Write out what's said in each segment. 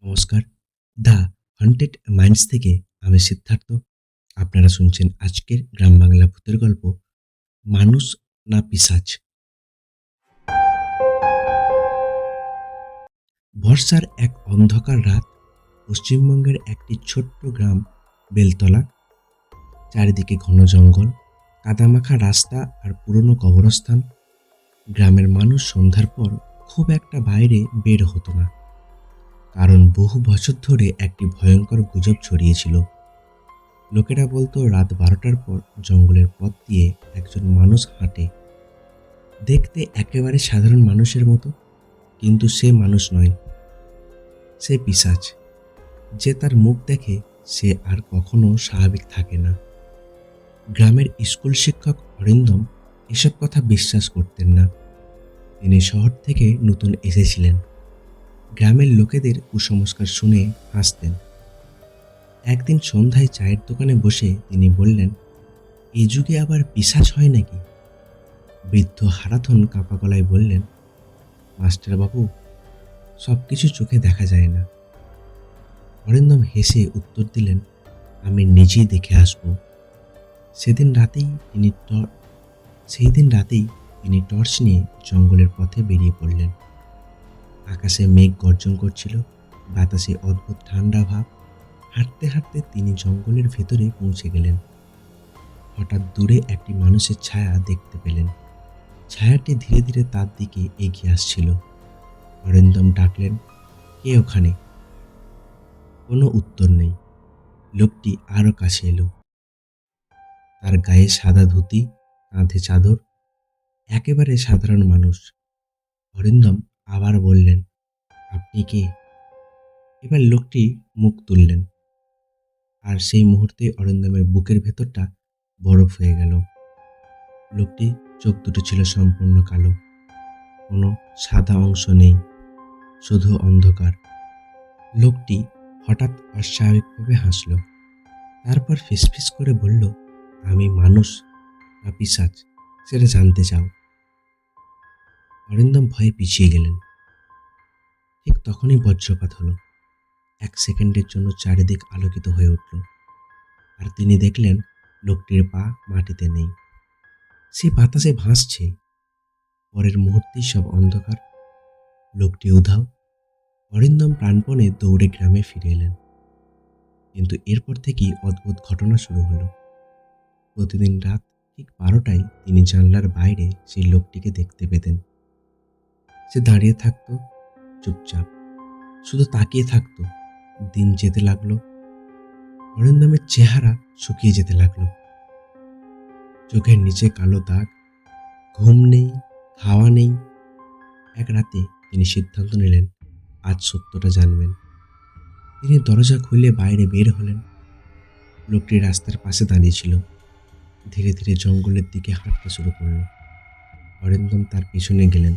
নমস্কার। The haunted minds থেকে আমি সিদ্ধার্থ। আপনারা শুনছেন আজকের গ্রাম বাংলা ভূতের গল্প, মানুষ না পিশাচ। বর্ষার এক অন্ধকার রাত, পশ্চিমবঙ্গের একটি ছোট্ট গ্রাম বেলতলা। চারিদিকে ঘন জঙ্গল, কাদামাখা রাস্তা আর পুরনো কবরস্থান। গ্রামের মানুষ সন্ধ্যার পর খুব একটা বাইরে বের হতো না, কারণ বহু বছর ধরে একটি ভয়ঙ্কর গুজব ছড়িয়েছিল। লোকেরা বলতো রাত 12টার পর জঙ্গলের পথ দিয়ে একজন মানুষ হাঁটে, দেখতে একেবারে সাধারণ মানুষের মতো, কিন্তু সে মানুষ নয়, সে পিশাচ। যে তার মুখ দেখে সে আর কখনো স্বাভাবিক থাকে না। গ্রামের স্কুল শিক্ষক অরিন্দম এসব কথা বিশ্বাস করতেন না। তিনি শহর থেকে নতুন এসেছিলেন, গ্রামের লোকেদের কুসংস্কার শুনে হাসতেন। একদিন সন্ধ্যায় চায়ের দোকানে বসে তিনি বললেন, এই যুগে আবার পিশাচ হয় নাকি? বৃদ্ধ হারাধন কাঁপা গলায় বললেন, মাস্টারবাবু, সব কিছু চোখে দেখা যায় না। অরিন্দম হেসে উত্তর দিলেন, আমি নিজেই দেখে আসব। সেদিন রাতেই তিনি সেই দিন রাতেই তিনি টর্চ নিয়ে জঙ্গলের পথে বেরিয়ে পড়লেন। আকাশে মেঘ গর্জন করছিল, বাতাসে অদ্ভুত ঠান্ডা ভাব। হাঁটতে হাঁটতে তিনি জঙ্গলের ভেতরে পৌঁছে গেলেন। হঠাৎ দূরে একটি মানুষের ছায়া দেখতে পেলেন। ছায়াটি ধীরে ধীরে তার দিকে এগিয়ে আসছিল। অরিন্দম ডাকলেন, কে ওখানে? কোনো উত্তর নেই। লোকটি আরো কাছে এলো। তার গায়ে সাদা ধুতি, কাঁধে চাদর, একেবারে সাধারণ মানুষ। অরিন্দম আবার বললেন, আপনি কে? এবার লোকটি মুখ তুললেন, আর সেই মুহূর্তে অরিন্দমের বুকের ভেতরটা বরফ হয়ে গেল। লোকটি চোখ দুটো ছিল সম্পূর্ণ কালো, কোনো সাদা অংশ নেই, শুধু অন্ধকার। লোকটি হঠাৎ অস্বাভাবিকভাবে হাসল, তারপর ফিসফিস করে বলল, আমি মানুষ না পিশাচ, সেটা জানতে চাও? অরিন্দম ভয়ে পিছিয়ে গেলেন। ঠিক তখনই বজ্রপাত হলো। এক সেকেন্ডের জন্য চারিদিক আলোকিত হয়ে উঠল, আর তিনি দেখলেন লোকটির পা মাটিতে নেই, সে বাতাসে ভাসছে। পরের মুহূর্তেই সব অন্ধকার, লোকটি উধাও। অরিন্দম প্রাণপণে দৌড়ে গ্রামে ফিরে এলেন। কিন্তু এরপর থেকেই অদ্ভুত ঘটনা শুরু হলো। প্রতিদিন রাত ঠিক 12টায় তিনি জানলার বাইরে সেই লোকটিকে দেখতে পেতেন। সে দাঁড়িয়ে থাকতো, চুপচাপ, শুধু তাকিয়ে থাকতো। দিন যেতে লাগলো, অরিন্দমের চেহারা শুকিয়ে যেতে লাগলো। চোখের নিচে কালো দাগ, ঘুম নেই, খাওয়া নেই। এক রাতে তিনি সিদ্ধান্ত নিলেন, আজ সত্যটা জানবেন। তিনি দরজা খুলে বাইরে বের হলেন। লোকটি রাস্তার পাশে দাঁড়িয়েছিল, ধীরে ধীরে জঙ্গলের দিকে হাঁটতে শুরু করলো। অরিন্দম তার পিছনে গেলেন।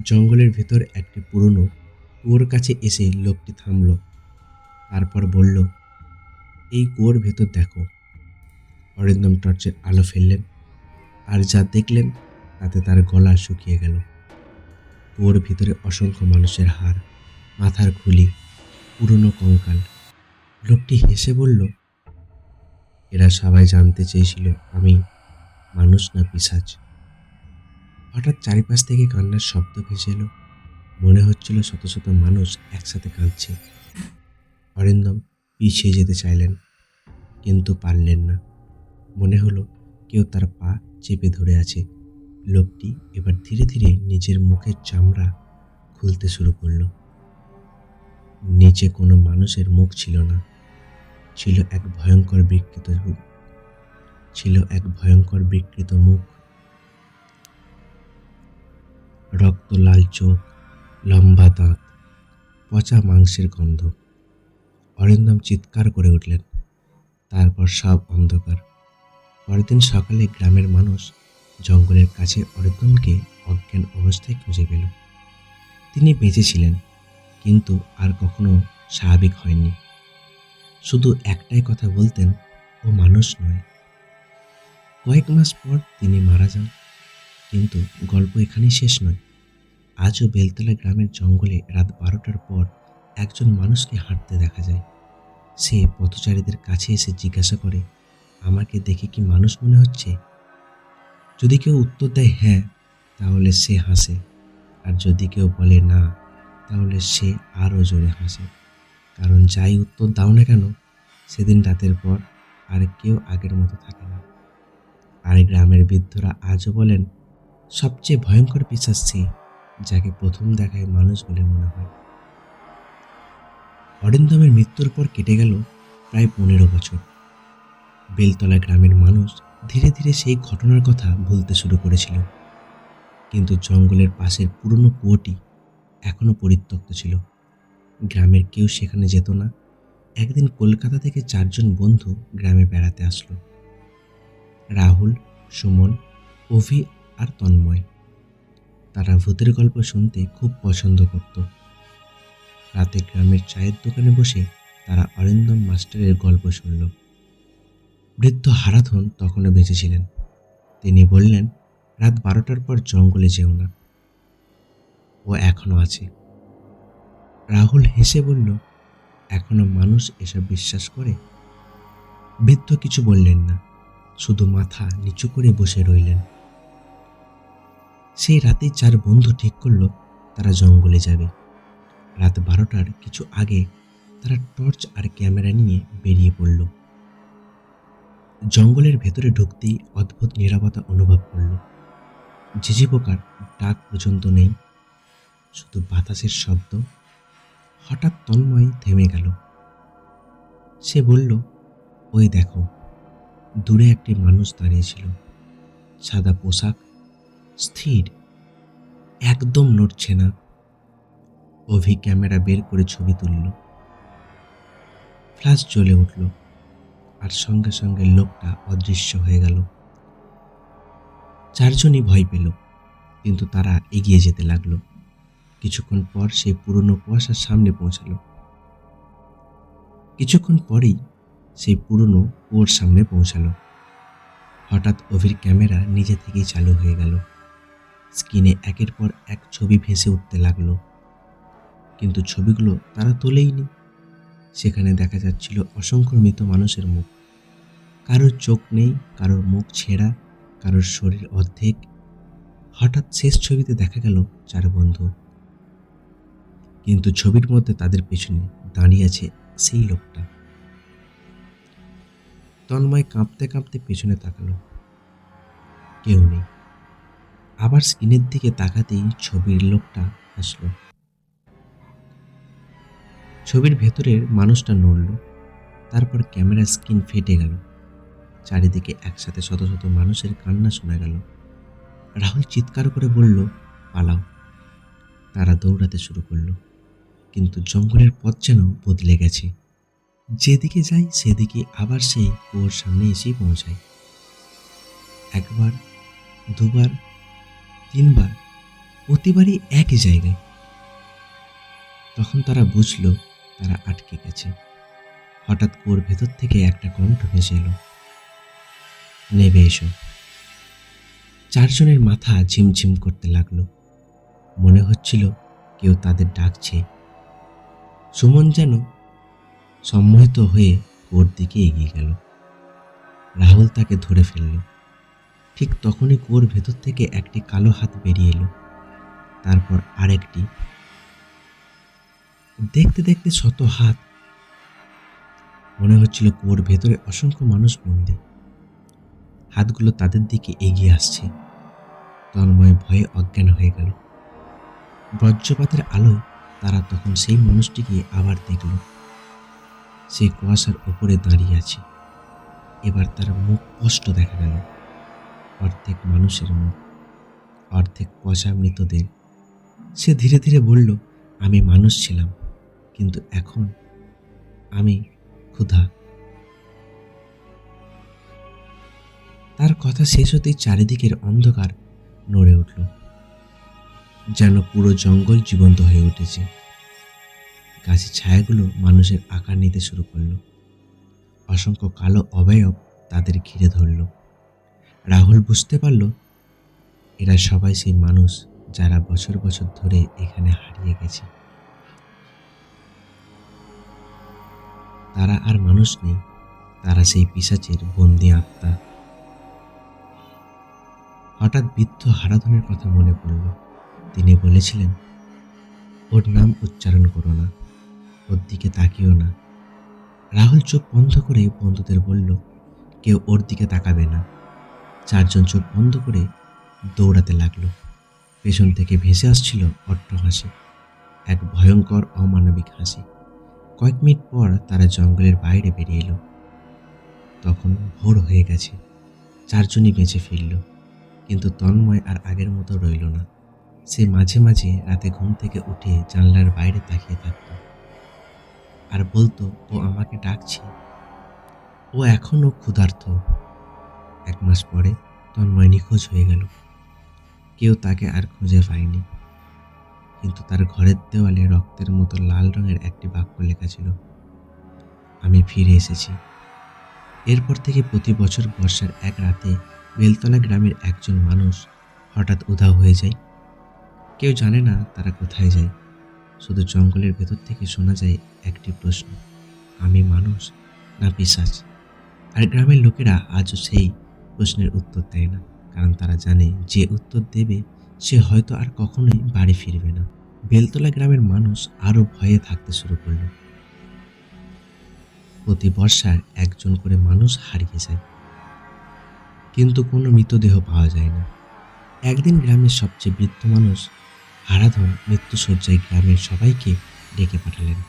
জঙ্গলের ভেতর একটি পুরনো কুয়োর কাছে এসে লোকটি থামল, তারপর বলল, এই কুয়োর ভেতর দেখো। অরিন্দম টর্চের আলো ফেললেন, আর যা দেখলেন তাতে তার গলা শুকিয়ে গেল। কুয়োর ভিতরে অসংখ্য মানুষের হাড়, মাথার খুলি, পুরনো কঙ্কাল। লোকটি হেসে বলল, এরা সবাই জানতে চেয়েছিল আমি মানুষ না পিশাচ। হঠাৎ চারিপাশ থেকে কান্নার শব্দ ভেসে এলো। মনে হচ্ছিল শত শত মানুষ একসাথে কাঁদছে। অরিন্দম পিছিয়ে যেতে চাইলেন, কিন্তু পারলেন না। মনে হলো কেউ তার পা চেপে ধরে আছে। লোকটি এবার ধীরে ধীরে নিজের মুখের চামড়া খুলতে শুরু করলো। নিচে কোনো মানুষের মুখ ছিল না, ছিল এক ভয়ঙ্কর বিকৃত রূপ, ছিল এক ভয়ঙ্কর বিকৃত মুখ, রক্ত লাল চোখ, লম্বা দাঁত, পচা মাংসের গন্ধ। অরিন্দম চিৎকার করে উঠলেন। তারপর সব অন্ধকার। পরদিন সকালে গ্রামের মানুষ জঙ্গলের কাছে অরিন্দমকে অজ্ঞান অবস্থায় খুঁজে পেল। তিনি বেঁচে ছিলেন, কিন্তু আর কখনো স্বাভাবিক হয়নি। শুধু একটাই কথা বলতেন, ও মানুষ নয়। কয়েক মাস পর তিনি মারা যান। কিন্তু গল্প এখানেই শেষ নয়। আজও বেলতলা গ্রামের জঙ্গলে রাত 12টার পর একজন মানুষকে হাঁটতে দেখা যায়। সে পথচারীদের কাছে এসে জিজ্ঞাসা করে, আমাকে দেখে কি মানুষ মনে হচ্ছে? যদি কেউ উত্তর দেয় হ্যাঁ, তাহলে সে হাসে। আর যদি কেউ বলে না, তাহলে সে আরও জোরে হাসে। কারণ যাই উত্তর দাও না কেন, সেদিন রাতের পর আর কেউ আগের মতো থাকে না। আর গ্রামের বৃদ্ধরা আজও বলেন, সবচেয়ে ভয়ঙ্কর পিশাচ সে, যাকে প্রথম দেখায় মানুষ বলে মনে হয়। অরিন্দমের মৃত্যুর পর কেটে গেল প্রায় 15 বছর। বেলতলা গ্রামের মানুষ ধীরে ধীরে সেই ঘটনার কথা ভুলতে শুরু করেছিল, কিন্তু জঙ্গলের পাশের পুরনো কুয়োটি এখনো পরিত্যক্ত ছিল। গ্রামের কেউ সেখানে যেত না। একদিন কলকাতা থেকে 4জন বন্ধু গ্রামে বেড়াতে আসলো। রাহুল, সুমন, অভি আর তন্ময়। তারা ভূতের গল্প শুনতে খুব পছন্দ করত। রাতে গ্রামের চায়ের দোকানে বসে তারা অরিন্দম মাস্টারের গল্প শুনল। বৃদ্ধ হারাধন তখনও বেঁচে ছিলেন। তিনি বললেন, রাত 12টার পর জঙ্গলে যেও না, ও এখনো আছে। রাহুল হেসে বলল, এখনো মানুষ এসব বিশ্বাস করে? বৃদ্ধ কিছু বললেন না, শুধু মাথা নিচু করে বসে রইলেন। সেই রাতেই 4 বন্ধু ঠিক করলো তারা জঙ্গলে যাবে। রাত 12টার কিছু আগে তারা টর্চ আর ক্যামেরা নিয়ে বেরিয়ে পড়ল। জঙ্গলের ভেতরে ঢুকতেই অদ্ভুত নীরবতা অনুভব করল। ঝিঝি পোকার ডাক পর্যন্ত নেই, শুধু বাতাসের শব্দ। হঠাৎ তন্ময় থেমে গেল। সে বলল, ওই দেখো, দূরে একটি মানুষ দাঁড়িয়েছিল। সাদা পোশাক, স্থির, একদম নড়ছে না। অভি ক্যামেরা বের করে ছবি তুলল। ফ্ল্যাশ জ্বলে উঠল, আর সঙ্গে সঙ্গে লোকটা অদৃশ্য হয়ে গেল। 4জনই ভয় পেল, কিন্তু তারা এগিয়ে যেতে লাগলো। কিছুক্ষণ পর সেই পুরনো কুয়াশার সামনে পৌঁছালো। কিছুক্ষণ পরেই সেই পুরনো কুয়োর সামনে পৌঁছালো। হঠাৎ অভির ক্যামেরা নিজে থেকেই চালু হয়ে গেল। স্ক্রিনে একের পর এক ছবি ভেসে উঠতে লাগলো, কিন্তু ছবিগুলো তারা তোলেইনি। সেখানে দেখা যাচ্ছিল অসংখ্য মৃত মানুষের মুখ। কারোর চোখ নেই, কারোর মুখ ছেঁড়া, কারোর শরীর অর্ধেক। হঠাৎ শেষ ছবিতে দেখা গেল 4 বন্ধু, কিন্তু ছবির মধ্যে তাদের পেছনে দাঁড়িয়ে আছে সেই লোকটা। তন্ময় কাঁপতে কাঁপতে পেছনে তাকালো, কেউ নেই। আবার স্ক্রিনের দিকে তাকাতেই ছবির লোকটা হাসলো। ছবির ভেতরের মানুষটা নড়ল, তারপর ক্যামেরার স্ক্রিন ফেটে গেল। চারিদিকে একসাথে শত শত মানুষের কান্না শোনা গেল। রাহুল চিৎকার করে বলল, পালাও। তারা দৌড়াতে শুরু করলো, কিন্তু জঙ্গলের পথ যেন বদলে গেছে। যেদিকে যাই সেদিকে আবার সেই কুয়োর সামনে এসেই পৌঁছায়। একবার, দুবার, 3বার, প্রতিবারই একই জায়গায়। তখন তারা বুঝলো তারা আটকে গেছে। হঠাৎ কুয়োর ভেতর থেকে একটা কণ্ঠ ভেসে এলো, নেবে এসো। 4জনের মাথা ঝিমঝিম করতে লাগলো। মনে হচ্ছিল কেউ তাদের ডাকছে। সুমন যেন সম্মোহিত হয়ে কুয়োর দিকে এগিয়ে গেল। রাহুল তাকে ধরে ফেলল। ঠিক তখনই কুয়োর ভেতর থেকে একটি কালো হাত বেরিয়ে এলো, তারপর আরেকটি। দেখতে দেখতে শত হাত। মনে হচ্ছিল কুয়োর ভেতরে অসংখ্য মানুষ বন্দী। হাতগুলো তাদের দিকে এগিয়ে আসছে। তন্ময় ভয়ে অজ্ঞান হয়ে গেল। বজ্রপাতের আলোয় তারা তখন সেই মানুষটিকে আবার দেখল। সে কুয়াশার ওপরে দাঁড়িয়ে আছে। এবার তার মুখ স্পষ্ট দেখা গেল। অর্ধেক মানুষের মুখ, অর্ধেক পচা মৃতদের। সে ধীরে ধীরে বলল, আমি মানুষ ছিলাম, কিন্তু এখন আমি ক্ষুধা। তার কথা শেষ হতেই চারিদিকের অন্ধকার নড়ে উঠল, যেন পুরো জঙ্গল জীবন্ত হয়ে উঠেছে। গাছের ছায়াগুলো মানুষের আকার নিতে শুরু করলো। অসংখ্য কালো অবয়ব তাদের ঘিরে ধরল। রাহুল বুঝতে পারল এরা সবাই সেই মানুষ যারা বছর বছর ধরে এখানে হারিয়ে গেছে। তারা আর মানুষ নেই, তারা সেই পিশাচের বন্দি আত্মা। হঠাৎ বৃদ্ধ হারাধনের কথা মনে পড়ল। তিনি বলেছিলেন, ওর নাম উচ্চারণ করো না, ওর দিকে তাকিও না। রাহুল চোখ বন্ধ করে বন্ধুদের বলল, কেউ ওর দিকে তাকাবে না। চারজন চোখ বন্ধ করে দৌড়াতে লাগলো। পেছন থেকে ভেসে আসছিল অট্টহাসি, এক ভয়ঙ্কর অমানবিক হাসি। কয়েক মিনিট পর তারা জঙ্গলের বাইরে বেরিয়ে এলো। তখন ভোর হয়ে গেছে। চারজনই বেঁচে ফিরল, কিন্তু তন্ময় আর আগের মতো রইল না। সে মাঝে মাঝে রাতে ঘুম থেকে উঠে জানলার বাইরে তাকিয়ে থাকত আর বলতো, ও আমাকে ডাকছে, ও এখনো ক্ষুধার্ত। 1 মাস পরে তন্ময় নিখোঁজ হয়ে গেল। কেউ তাকে আর খুঁজে পায়নি, কিন্তু তার ঘরের দেওয়ালে রক্তের মতো লাল রঙের একটি বাক্য লেখা ছিল, আমি ফিরে এসেছি। এরপর থেকে প্রতি বছর বর্ষার এক রাতে বেলতলা গ্রামের একজন মানুষ হঠাৎ উধাও হয়ে যায়। কেউ জানে না তারা কোথায় যায়। শুধু জঙ্গলের ভেতর থেকে শোনা যায় একটি প্রশ্ন, আমি মানুষ না পিশাচ? আর গ্রামের লোকেরা আজও সেই প্রশ্নের উত্তর দেয় না, কারণ তারা জানে যে উত্তর দেবে সে হয়তো আর কখনোই বাড়ি ফিরবে না। বেলতলা গ্রামের মানুষ আরও ভয়ে থাকতে শুরু করলো। প্রতি বর্ষায় একজন করে মানুষ হারিয়ে যায়, কিন্তু কোনো মৃতদেহ পাওয়া যায় না। একদিন গ্রামের সবচেয়ে বৃদ্ধ মানুষ হারাধন মৃত্যুশয্যায় গ্রামের সবাইকে ডেকে পাঠালেন।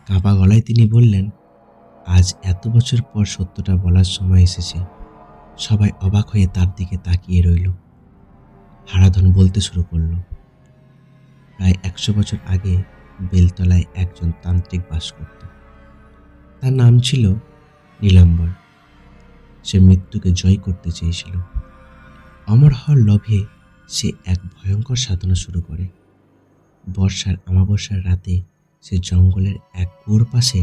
কাঁপা গলায় তিনি বললেন, আজ এত বছর পর সত্যটা বলার সময় এসেছে। সবাই অবাক হয়ে তার দিকে তাকিয়ে রইল। হারাধন বলতে শুরু করল, প্রায় 100 বছর আগে বেলতলায় একজন তান্ত্রিক বাস করত। তার নাম ছিল নীলাম্বর। সে মৃত্যুকে জয় করতে চেয়েছিল। অমর হওয়ার লোভে সে এক ভয়ঙ্কর সাধনা শুরু করে। বর্ষার অমাবস্যার রাতে সে জঙ্গলের এক কুয়োর পাশে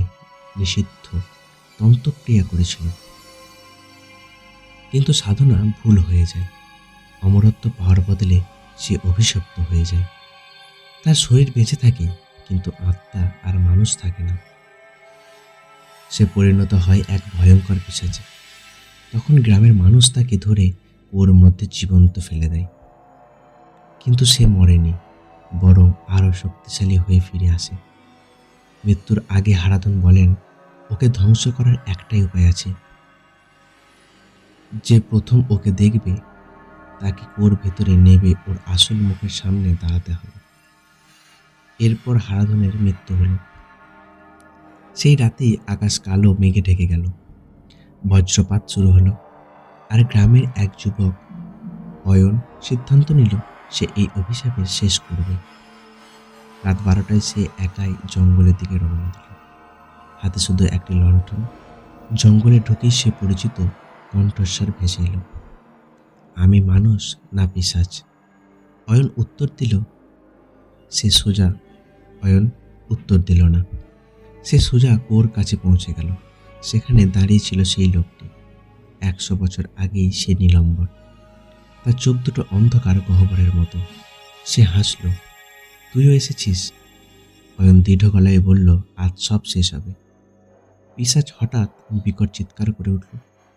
নিষিদ্ধ তন্ত্রক্রিয়া করেছিল। কিন্তু সাধনা ভুল হয়ে যায়। অমরত্ব পাওয়ার বদলে সে অভিশপ্ত হয়ে যায়। তার শরীর বেঁচে থাকে, কিন্তু আত্মা আর মানুষ থাকে না। সে পরিণত হয় এক ভয়ঙ্কর পিশাচে। তখন গ্রামের মানুষ তাকে ধরে কুয়োর মধ্যে জীবন্ত ফেলে দেয়। কিন্তু সে মরেনি, বরং আরও শক্তিশালী হয়ে ফিরে আসে। মৃত্যুর আগে হারাধন বলেন, ওকে ধ্বংস করার একটাই উপায় আছে। যে প্রথম ওকে দেখবে তাকে কুয়োর ভেতরে নেবে ওর আসল মুখের সামনে দাঁড়াতে হবে। এরপর হারাধনের মৃত্যু হলো। সেই রাতেই আকাশ কালো মেঘে ঢেকে গেল। বজ্রপাত শুরু হলো। আর গ্রামের এক যুবক অয়ন সিদ্ধান্ত নিল সে এই অভিশাপের শেষ করবে। রাত 12টায় সে একাই জঙ্গলের দিকে রওনা দিল, হাতে শুধু একটি লণ্ঠন। জঙ্গলে ঢুকেই সে পরিচিত কণ্ঠস্বর ভেসে এলো, আমি মানুষ না পিশাচ? অয়ন উত্তর দিল সে সোজা অয়ন উত্তর দিল না। সে সোজা কুয়োর কাছে পৌঁছে গেল। সেখানে দাঁড়িয়ে ছিল সেই লোকটি। 100 বছর আগেই সে নীলম্বর। তার চোখ দুটো অন্ধকার গহ্বরের মতো। সে হাসল, তুইও এসেছিস? অয়ন দৃঢ় গলায় বলল, আজ সব শেষ হবে। পিশাচ হঠাৎ বিকট চিৎকার করে উঠল।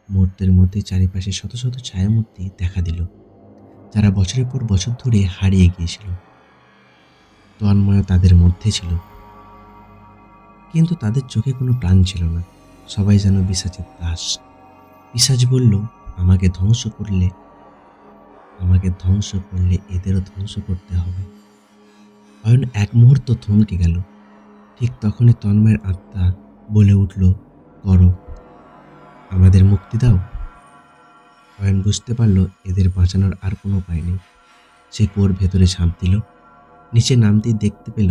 মুহূর্তের মধ্যে চারিপাশে শত শত ছায়ামূর্তি দেখা দিল, যারা বছরের পর বছর ধরে হারিয়ে গিয়েছিল। তন্ময় তাদের মধ্যে ছিল, কিন্তু তাদের চোখে কোনো প্রাণ ছিল না। সবাই যেন পিশাচের দাস। পিশাচ বলল, আমাকে ধ্বংস করলে এদেরও ধ্বংস করতে হবে। অয়ন এক মুহূর্ত থমকে গেল। ঠিক তখনই তন্ময়ের আত্মা বলে উঠল, করো, আমাদের মুক্তি দাও। অয়ন বুঝতে পারল এদের বাঁচানোর আর কোনো উপায় নেই। সে কুয়োর ভেতরে ঝাঁপ দিল। নিচে নামতেই দেখতে পেল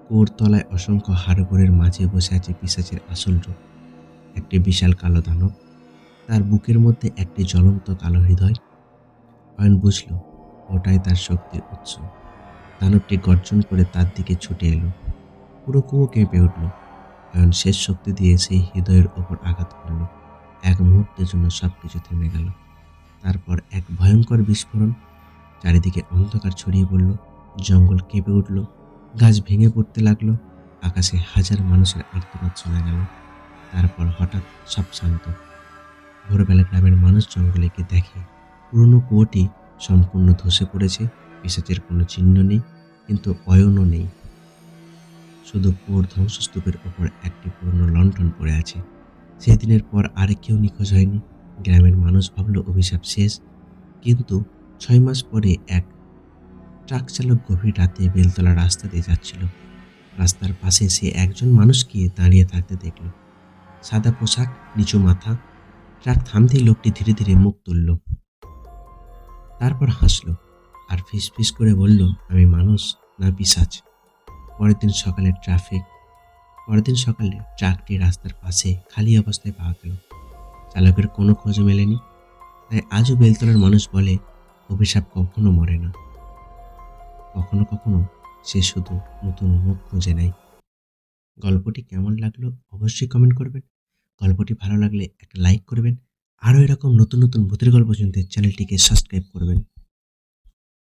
কুয়োর তলায় অসংখ্য হাড়গোড়ের মাঝে বসে আছে পিশাচের আসল রূপ, একটি বিশাল কালো দানব। তার বুকের মধ্যে একটি জ্বলন্ত কালো হৃদয়। অয়ন বুঝল ওটাই তার শক্তির উৎস। দানবটি গর্জন করে তার দিকে ছুটে এলো। পুরো কুয়ো কেঁপে উঠল। অয়ন শেষ শক্তি দিয়ে সেই হৃদয়ের ওপর আঘাত করল। এক মুহূর্তের জন্য সবকিছু থেমে গেল। তারপর এক ভয়ঙ্কর বিস্ফোরণ। চারিদিকে অন্ধকার ছড়িয়ে পড়ল। জঙ্গল কেঁপে উঠল। গাছ ভেঙে পড়তে লাগলো। আকাশে হাজার মানুষের আর্তনাদ শোনা গেল। তারপর হঠাৎ সব শান্ত। ভোরবেলা গ্রামের মানুষ জঙ্গলে গিয়ে দেখে পুরনো কুয়োটি সম্পূর্ণ ধসে পড়েছে। পিশাচের কোনো চিহ্ন নেই, কিন্তু অয়নও নেই। শুধু কুয়োর ধ্বংসস্তূপের ওপর একটি পুরনো লণ্ঠন পড়ে আছে। সেদিনের পর আর কেউ নিখোঁজ হয়নি। গ্রামের মানুষ ভাবল অভিশাপ শেষ। কিন্তু 6 মাস পরে এক ট্রাক চালক গভীর রাতে বেলতলা রাস্তা দিয়ে যাচ্ছিল। রাস্তার পাশে সে একজন মানুষকে দাঁড়িয়ে থাকতে দেখল। সাদা পোশাক, নিচু মাথা। ট্রাক থামতেই লোকটি ধীরে ধীরে মুখ তুলল, তারপর হাসলো আর ফিসফিস করে বলল, আমি মানুষ না পিশাচ। পরের দিন সকালে ট্রাকটি রাস্তার পাশে খালি অবস্থায় পাওয়া গেল। চালকের কোনো খোঁজ মেলেনি। তাই আজও বেলতলার মানুষ বলে, অভিশাপ কখনো মরে না, কখনো কখনো সে শুধু নতুন মুখ খুঁজে নেয়। গল্পটি কেমন লাগলো অবশ্যই কমেন্ট করবেন। গল্পটি ভালো লাগলে একটা লাইক করবেন। আরও এরকম নতুন নতুন ভূতের গল্প শুনতে চ্যানেলটিকে সাবস্ক্রাইব করবেন।